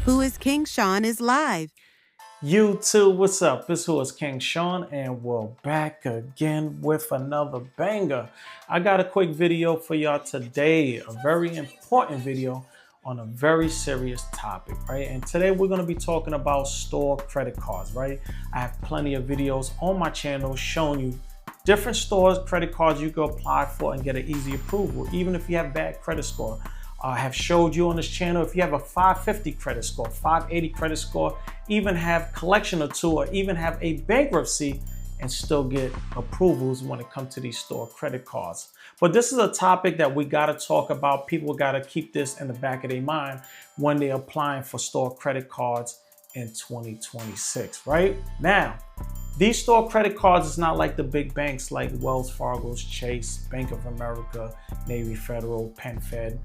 Who is King Sean is live. YouTube, what's up? It's Who is King Sean, and we're back again with another banger. I got a quick video for y'all today, a very important video on a very serious topic, right? And today we're going to be talking about store credit cards, right? I have plenty of videos on my channel showing you different stores, credit cards you can apply for and get an easy approval, even if you have bad credit score. I have showed you on this channel, if you have a 550 credit score, 580 credit score, even have collection or two, or even have a bankruptcy and still get approvals when it comes to these store credit cards. But this is a topic that we got to talk about. People got to keep this in the back of their mind when they're applying for store credit cards in 2026, right? Now, these store credit cards is not like the big banks like Wells Fargo's, Chase, Bank of America, Navy Federal, PenFed,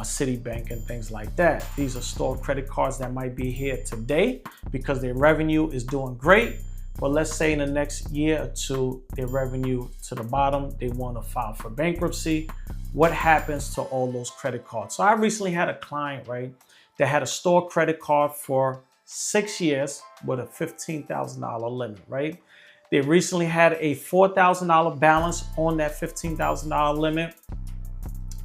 Citibank, and things like that. These are store credit cards that might be here today because their revenue is doing great. But let's say in the next year or two, their revenue to the bottom, they want to file for bankruptcy. What happens to all those credit cards? So I recently had a client, right, that had a store credit card for 6 years with a $15,000 limit, right? They recently had a $4,000 balance on that $15,000 limit.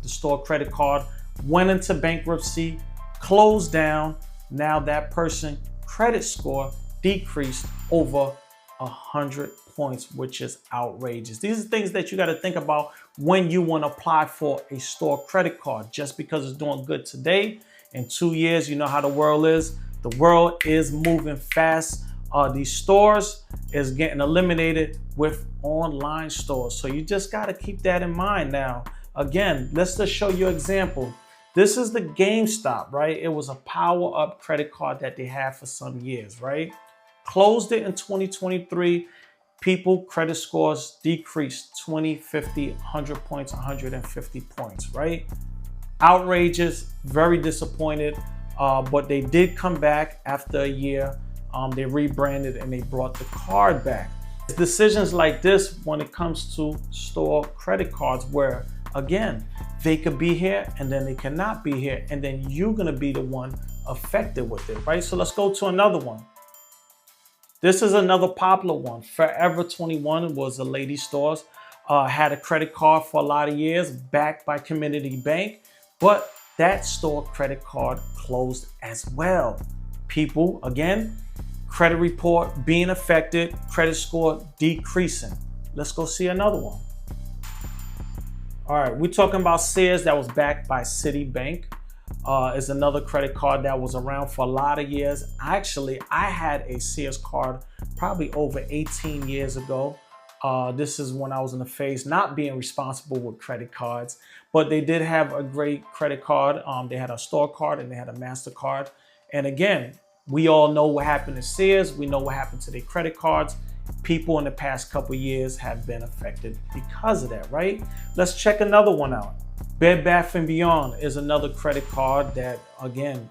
The store credit card went into bankruptcy, closed down. Now that person's credit score decreased over 100 points, which is outrageous. These are things that you got to think about when you want to apply for a store credit card. Just because it's doing good today, in 2 years, you know how the world is. The world is moving fast. These stores is getting eliminated with online stores. So you just got to keep that in mind. Now, again, let's just show you an example. This is the GameStop, right? It was a power up credit card that they had for some years, right? Closed it in 2023. People credit scores decreased 20, 50, 100 points, 150 points, right? Outrageous, very disappointed. But they did come back after a year. They rebranded and they brought the card back. Decisions like this when it comes to store credit cards where, again, they could be here and then they cannot be here, and then you're gonna be the one affected with it, right? So let's go to another one. This is another popular one. Forever 21 was a lady stores, had a credit card for a lot of years, backed by Community Bank, but that store credit card closed as well. People, again, credit report being affected, credit score decreasing. Let's go see another one. All right, we're talking about Sears that was backed by Citibank. Is another credit card that was around for a lot of years. Actually, I had a Sears card probably over 18 years ago. This is when I was in the phase not being responsible with credit cards, but they did have a great credit card. They had a store card and they had a MasterCard. And again, we all know what happened to Sears. We know what happened to their credit cards. People in the past couple years have been affected because of that, right? Let's check another one out. Bed Bath & Beyond is another credit card that, again,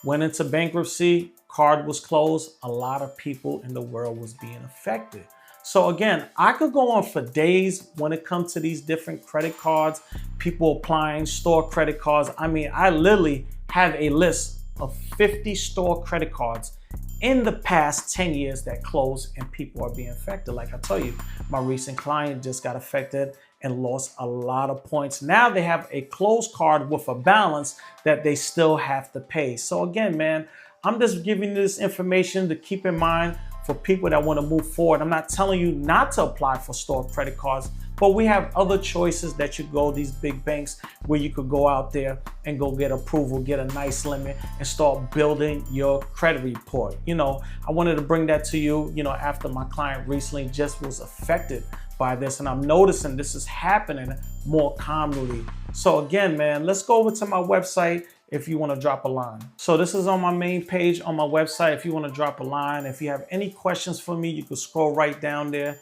went into bankruptcy. Card was closed. A lot of people in the world was being affected. So again, I could go on for days when it comes to these different credit cards, people applying store credit cards. I mean, I literally have a list of 50 store credit cards in the past 10 years that closed and people are being affected. Like I tell you, my recent client just got affected and lost a lot of points. Now they have a closed card with a balance that they still have to pay. So again, man, I'm just giving you this information to keep in mind for people that want to move forward. I'm not telling you not to apply for store credit cards, but we have other choices that you go, these big banks where you could go out there and go get approval, get a nice limit and start building your credit report. You know, I wanted to bring that to you, after my client recently just was affected by this, and I'm noticing this is happening more commonly. So again, man, let's go over to my website if you want to drop a line. So this is on my main page on my website. If you want to drop a line, if you have any questions for me, you can scroll right down there.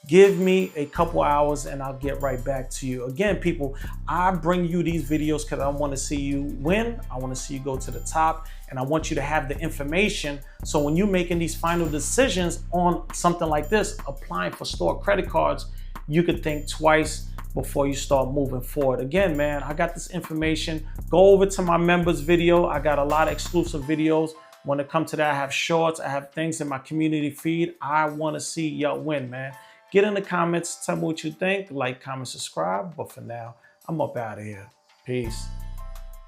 Give me a couple hours and I'll get right back to you. Again, people, I bring you these videos because I want to see you win. I want to see you go to the top, and I want you to have the information. So when you're making these final decisions on something like this, applying for store credit cards, you could think twice before you start moving forward. Again, man, I got this information. Go over to my members video. I got a lot of exclusive videos When it comes to that, I have shorts, I have things in my community feed. I want to see y'all win, man. Get in the comments, tell me what you think, like, comment, subscribe. But for now, I'm up out of here. Peace.